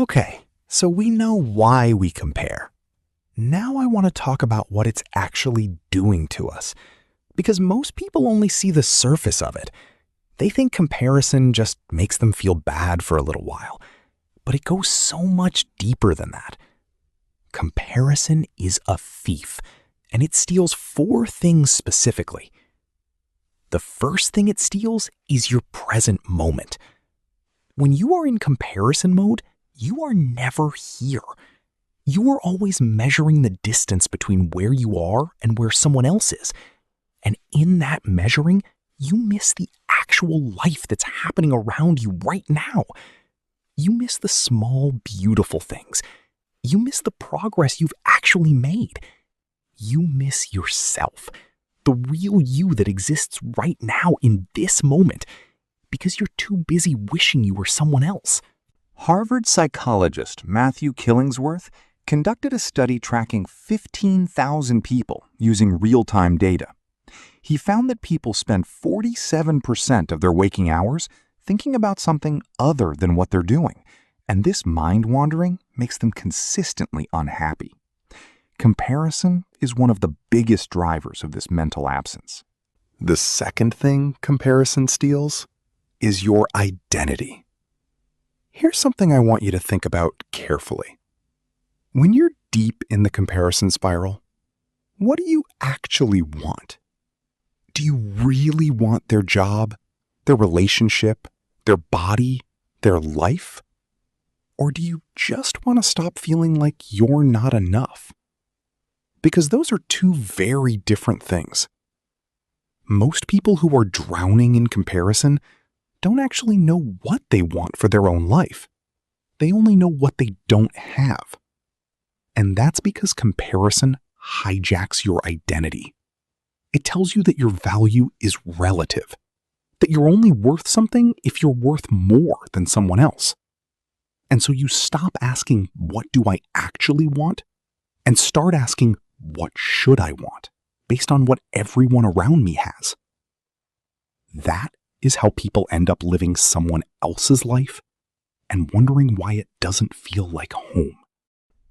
Okay, so we know why we compare. Now I want to talk about what it's actually doing to us, because most people only see the surface of it. They think comparison just makes them feel bad for a little while, but it goes so much deeper than that. Comparison is a thief, and it steals four things specifically. The first thing it steals is your present moment. When you are in comparison mode, you are never here. You are always measuring the distance between where you are and where someone else is. And in that measuring, you miss the actual life that's happening around you right now. You miss the small, beautiful things. You miss the progress you've actually made. You miss yourself, the real you that exists right now in this moment, because you're too busy wishing you were someone else. Harvard psychologist Matthew Killingsworth conducted a study tracking 15,000 people using real-time data. He found that people spend 47% of their waking hours thinking about something other than what they're doing, and this mind-wandering makes them consistently unhappy. Comparison is one of the biggest drivers of this mental absence. The second thing comparison steals is your identity. Here's something I want you to think about carefully. When you're deep in the comparison spiral, what do you actually want? Do you really want their job, their relationship, their body, their life? Or do you just want to stop feeling like you're not enough? Because those are two very different things. Most people who are drowning in comparison don't actually know what they want for their own life. They only know what they don't have. And that's because comparison hijacks your identity. It tells you that your value is relative, that you're only worth something if you're worth more than someone else. And so you stop asking, what do I actually want? And start asking, what should I want? Based on what everyone around me has. That is how people end up living someone else's life and wondering why it doesn't feel like home.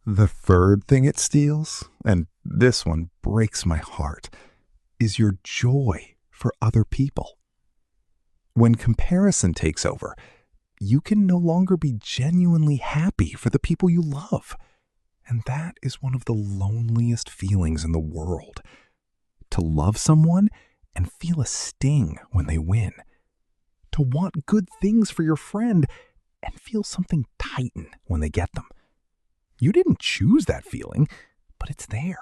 The third thing it steals, and this one breaks my heart, is your joy for other people. When comparison takes over, you can no longer be genuinely happy for the people you love. And that is one of the loneliest feelings in the world. To love someone and feel a sting when they win. To want good things for your friend and feel something tighten when they get them. You didn't choose that feeling, but it's there.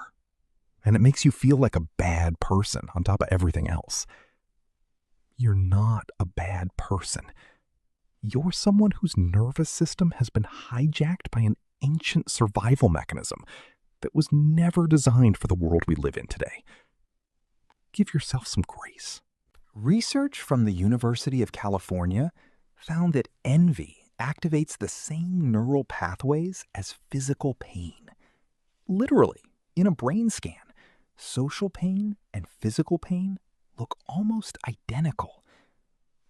And it makes you feel like a bad person on top of everything else. You're not a bad person. You're someone whose nervous system has been hijacked by an ancient survival mechanism that was never designed for the world we live in today. Give yourself some grace. Research from the University of California found that envy activates the same neural pathways as physical pain. Literally, in a brain scan, social pain and physical pain look almost identical.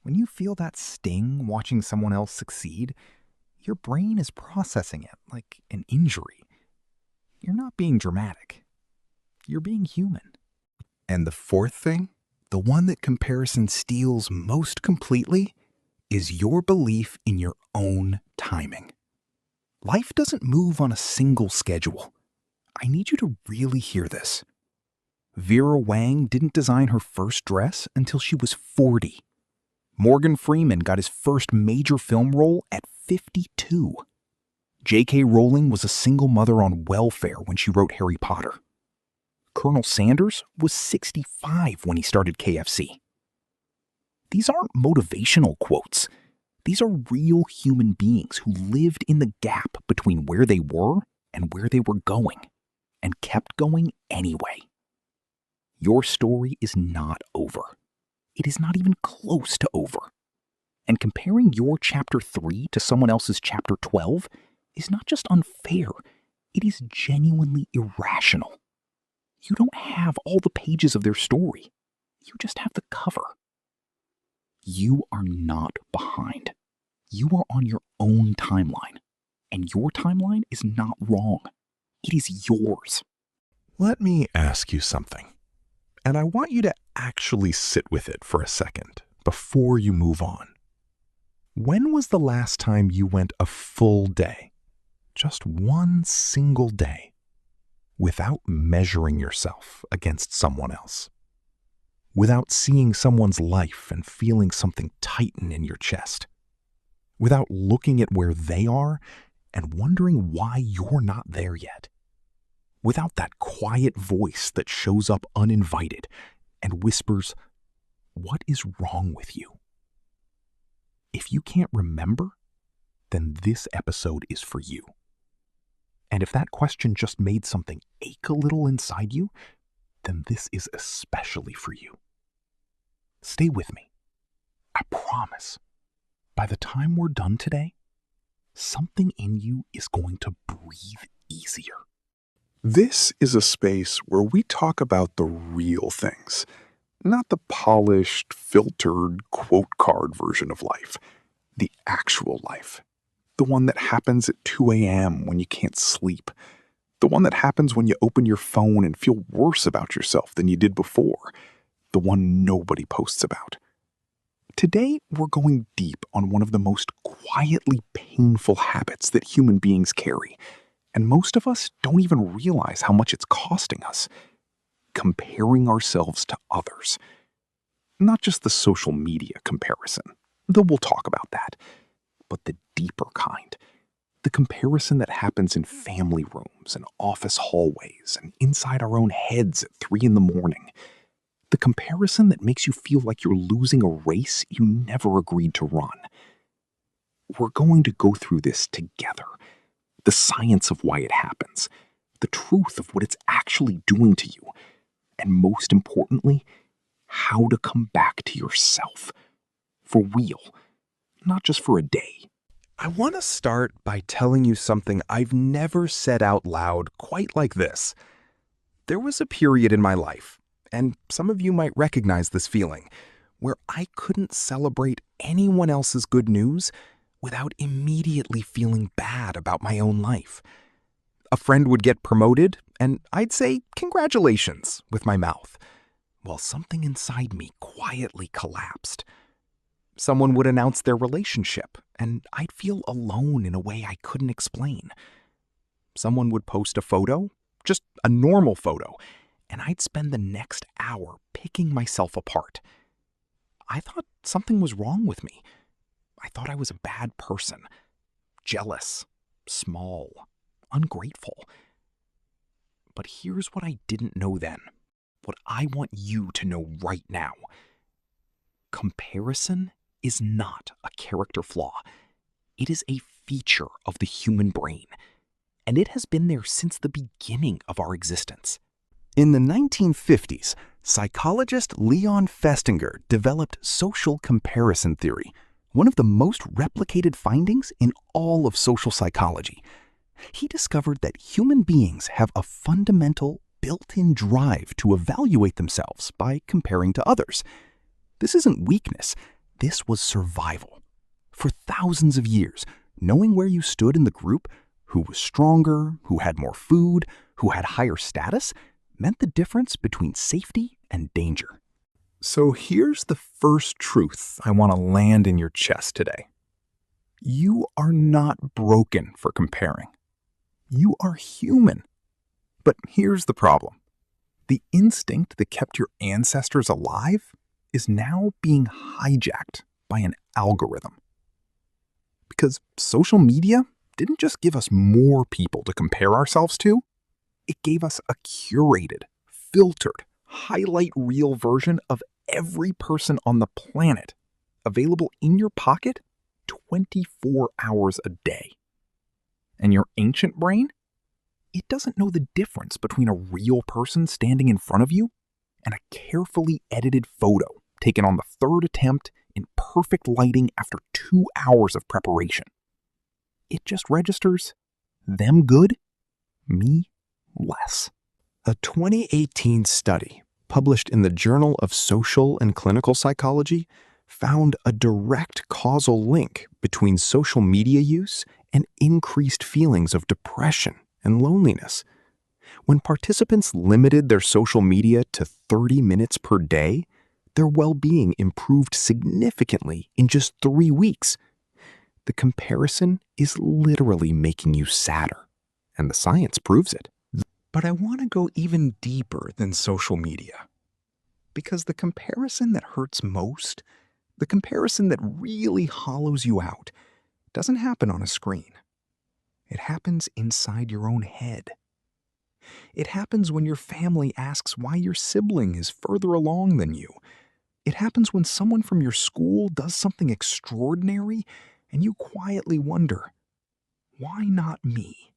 When you feel that sting watching someone else succeed, your brain is processing it like an injury. You're not being dramatic. You're being human. And the fourth thing, the one that comparison steals most completely, is your belief in your own timing. Life doesn't move on a single schedule. I need you to really hear this. Vera Wang didn't design her first dress until she was 40. Morgan Freeman got his first major film role at 52. J.K. Rowling was a single mother on welfare when she wrote Harry Potter. Colonel Sanders was 65 when he started KFC. These aren't motivational quotes. These are real human beings who lived in the gap between where they were and where they were going, and kept going anyway. Your story is not over. It is not even close to over. And comparing your chapter 3 to someone else's chapter 12 is not just unfair, it is genuinely irrational. You don't have all the pages of their story. You just have the cover. You are not behind. You are on your own timeline. And your timeline is not wrong. It is yours. Let me ask you something, and I want you to actually sit with it for a second before you move on. When was the last time you went a full day, just one single day, without measuring yourself against someone else? Without seeing someone's life and feeling something tighten in your chest? Without looking at where they are and wondering why you're not there yet? Without that quiet voice that shows up uninvited and whispers, "What is wrong with you?" If you can't remember, then this episode is for you. And if that question just made something ache a little inside you, then this is especially for you. Stay with me. I promise, by the time we're done today, something in you is going to breathe easier. This is a space where we talk about the real things, not the polished, filtered, quote card version of life. The actual life. The one that happens at 2 a.m. when you can't sleep. The one that happens when you open your phone and feel worse about yourself than you did before. The one nobody posts about. Today, we're going deep on one of the most quietly painful habits that human beings carry, and most of us don't even realize how much it's costing us. Comparing ourselves to others. Not just the social media comparison, though we'll talk about that, but the deeper kind. The comparison that happens in family rooms and office hallways and inside our own heads at 3 in the morning. The comparison that makes you feel like you're losing a race you never agreed to run. We're going to go through this together. The science of why it happens. The truth of what it's actually doing to you. And most importantly, how to come back to yourself. For real. Not just for a day. I want to start by telling you something I've never said out loud quite like this. There was a period in my life, and some of you might recognize this feeling, where I couldn't celebrate anyone else's good news without immediately feeling bad about my own life. A friend would get promoted, and I'd say, "Congratulations," with my mouth, while something inside me quietly collapsed. Someone would announce their relationship, and I'd feel alone in a way I couldn't explain. Someone would post a photo, just a normal photo, and I'd spend the next hour picking myself apart. I thought something was wrong with me. I thought I was a bad person, jealous, small, ungrateful. But here's what I didn't know then, what I want you to know right now. Comparison is not a character flaw. It is a feature of the human brain, and it has been there since the beginning of our existence. In the 1950s, psychologist Leon Festinger developed social comparison theory, one of the most replicated findings in all of social psychology. He discovered that human beings have a fundamental, built-in drive to evaluate themselves by comparing to others. This isn't weakness. This was survival. For thousands of years, knowing where you stood in the group, who was stronger, who had more food, who had higher status, meant the difference between safety and danger. So here's the first truth I want to land in your chest today. You are not broken for comparing. You are human. But here's the problem. The instinct that kept your ancestors alive is now being hijacked by an algorithm. Because social media didn't just give us more people to compare ourselves to, it gave us a curated, filtered, highlight reel version of every person on the planet, available in your pocket 24 hours a day. And your ancient brain? It doesn't know the difference between a real person standing in front of you and a carefully edited photo taken on the third attempt in perfect lighting after 2 hours of preparation. It just registers them good, me less. A 2018 study published in the Journal of Social and Clinical Psychology found a direct causal link between social media use and increased feelings of depression and loneliness. When participants limited their social media to 30 minutes per day, their well-being improved significantly in just 3 weeks. The comparison is literally making you sadder, and the science proves it. But I want to go even deeper than social media. Because the comparison that hurts most, the comparison that really hollows you out, doesn't happen on a screen. It happens inside your own head. It happens when your family asks why your sibling is further along than you. It happens when someone from your school does something extraordinary and you quietly wonder, why not me?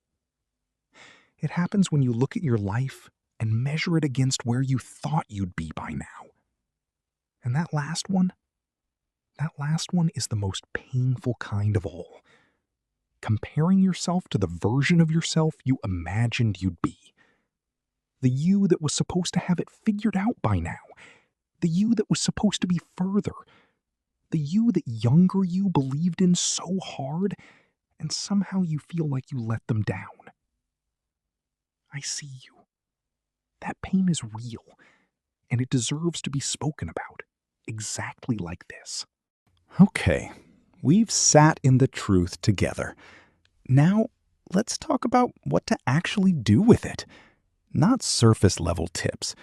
It happens when you look at your life and measure it against where you thought you'd be by now. And that last one is the most painful kind of all. Comparing yourself to the version of yourself you imagined you'd be. The you that was supposed to have it figured out by now. The you that was supposed to be further. The you that younger you believed in so hard, and somehow you feel like you let them down. I see you. That pain is real, and it deserves to be spoken about, exactly like this. Okay, we've sat in the truth together. Now, let's talk about what to actually do with it. Not surface-level tips,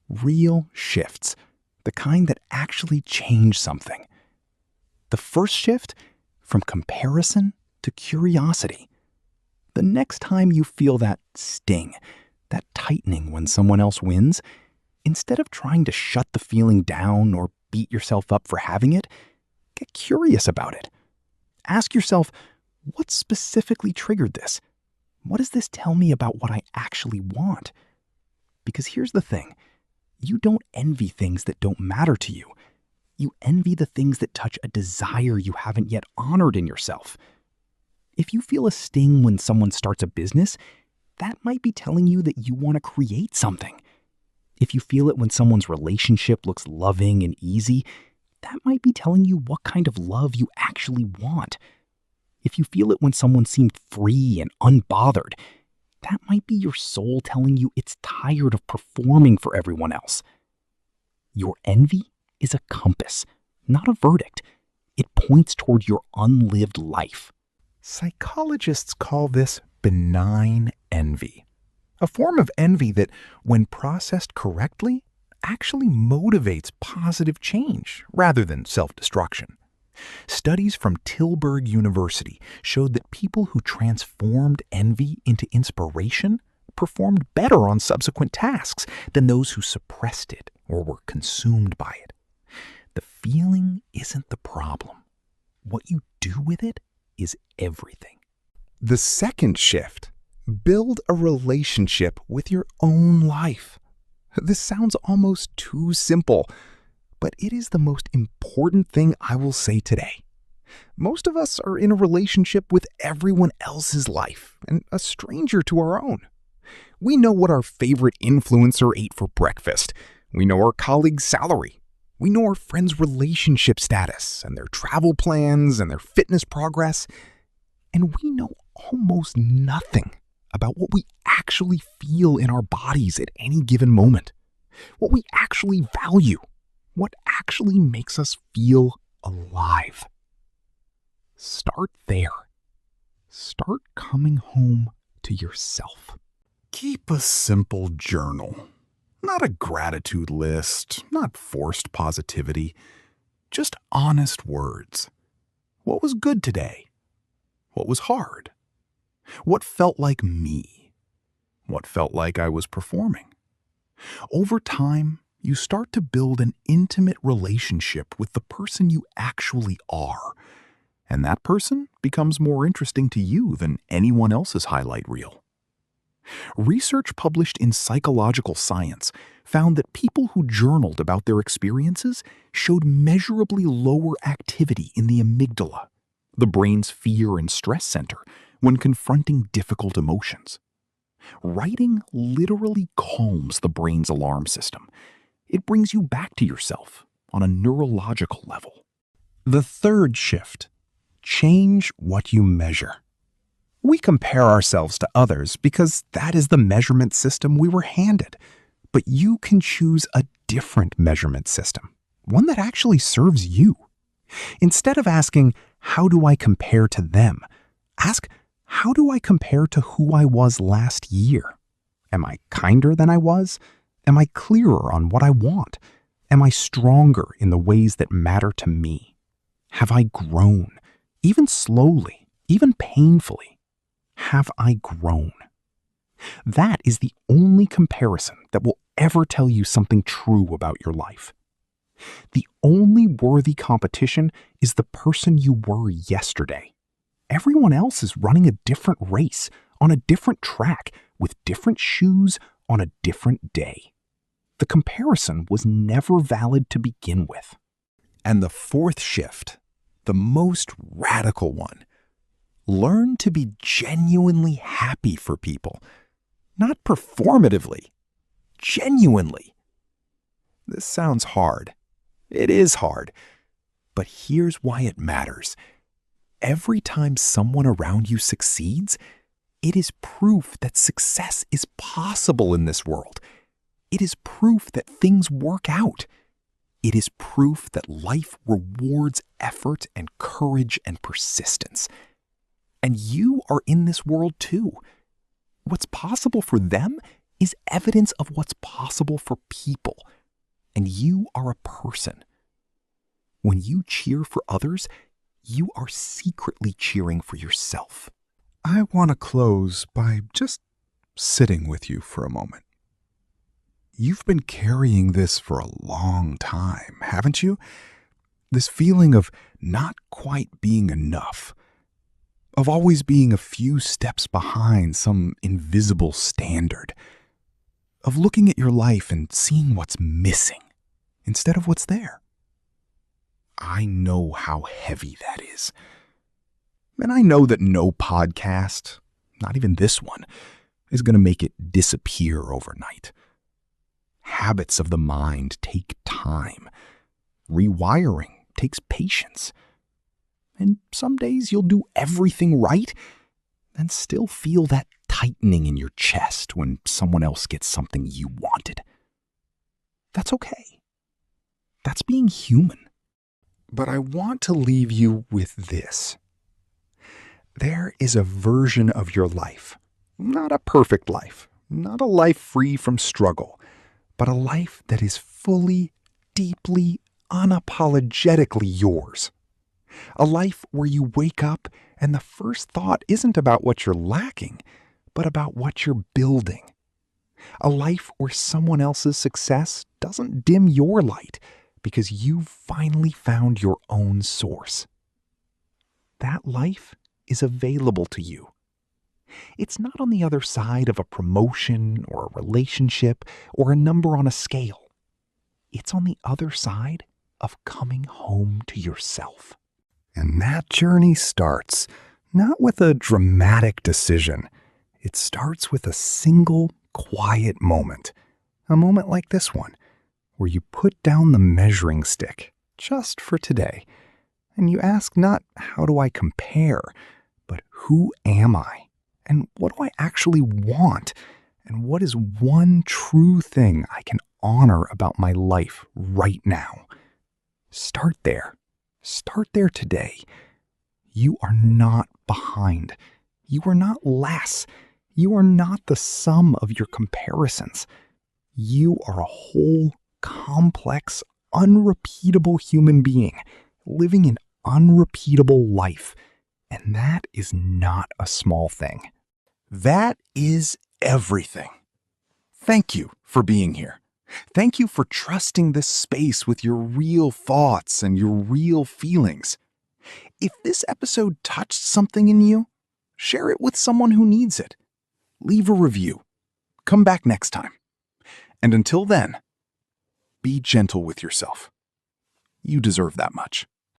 real shifts, the kind that actually change something. The first shift, from comparison to curiosity. The next time you feel that sting, that tightening when someone else wins, instead of trying to shut the feeling down or beat yourself up for having it, get curious about it. Ask yourself, what specifically triggered this? What does this tell me about what I actually want? Because here's the thing. You don't envy things that don't matter to you. You envy the things that touch a desire you haven't yet honored in yourself. If you feel a sting when someone starts a business, that might be telling you that you want to create something. If you feel it when someone's relationship looks loving and easy, that might be telling you what kind of love you actually want. If you feel it when someone seemed free and unbothered, that might be your soul telling you it's tired of performing for everyone else. Your envy is a compass, not a verdict. It points toward your unlived life. Psychologists call this benign envy, a form of envy that, when processed correctly, actually motivates positive change rather than self-destruction. Studies from Tilburg University showed that people who transformed envy into inspiration performed better on subsequent tasks than those who suppressed it or were consumed by it. The feeling isn't the problem. What you do with it is everything. The second shift, build a relationship with your own life. This sounds almost too simple, but it is the most important thing I will say today. Most of us are in a relationship with everyone else's life and a stranger to our own. We know what our favorite influencer ate for breakfast. We know our colleague's salary. We know our friend's relationship status and their travel plans and their fitness progress. And we know almost nothing about what we actually feel in our bodies at any given moment, what we actually value, what actually makes us feel alive. Start there. Start coming home to yourself. Keep a simple journal. Not a gratitude list, not forced positivity, just honest words. What was good today? What was hard? What felt like me? What felt like I was performing? Over time, you start to build an intimate relationship with the person you actually are, and that person becomes more interesting to you than anyone else's highlight reel. Research published in Psychological Science found that people who journaled about their experiences showed measurably lower activity in the amygdala, the brain's fear and stress center, when confronting difficult emotions. Writing literally calms the brain's alarm system. It brings you back to yourself on a neurological level. The third shift: change what you measure. We compare ourselves to others because that is the measurement system we were handed. But you can choose a different measurement system, one that actually serves you. Instead of asking, how do I compare to them? Ask, how do I compare to who I was last year? Am I kinder than I was? Am I clearer on what I want? Am I stronger in the ways that matter to me? Have I grown, even slowly, even painfully? Have I grown? That is the only comparison that will ever tell you something true about your life. The only worthy competition is the person you were yesterday. Everyone else is running a different race, on a different track, with different shoes, on a different day. The comparison was never valid to begin with. And the fourth shift, the most radical one: learn to be genuinely happy for people, not performatively, genuinely. This sounds hard. It is hard. But here's why it matters. Every time someone around you succeeds, it is proof that success is possible in this world. It is proof that things work out. It is proof that life rewards effort and courage and persistence. And you are in this world too. What's possible for them is evidence of what's possible for people. And you are a person. When you cheer for others, you are secretly cheering for yourself. I want to close by just sitting with you for a moment. You've been carrying this for a long time, haven't you? This feeling of not quite being enough, of always being a few steps behind some invisible standard, of looking at your life and seeing what's missing instead of what's there. I know how heavy that is. And I know that no podcast, not even this one, is going to make it disappear overnight. Habits of the mind take time. Rewiring takes patience. And some days you'll do everything right and still feel that tightening in your chest when someone else gets something you wanted. That's okay. That's being human. But I want to leave you with this. There is a version of your life, not a perfect life, not a life free from struggle, but a life that is fully, deeply, unapologetically yours. A life where you wake up and the first thought isn't about what you're lacking, but about what you're building. A life where someone else's success doesn't dim your light because you've finally found your own source. That life is available to you. It's not on the other side of a promotion or a relationship or a number on a scale. It's on the other side of coming home to yourself. And that journey starts not with a dramatic decision. It starts with a single, quiet moment. A moment like this one, where you put down the measuring stick, just for today, and you ask not, how do I compare, but who am I? And what do I actually want? And what is one true thing I can honor about my life right now? Start there. Start there today. You are not behind. You are not less. You are not the sum of your comparisons. You are a whole, complex, unrepeatable human being living an unrepeatable life. And that is not a small thing. That is everything. Thank you for being here. Thank you for trusting this space with your real thoughts and your real feelings. If this episode touched something in you, share it with someone who needs it. Leave a review. Come back next time. And until then, be gentle with yourself. You deserve that much.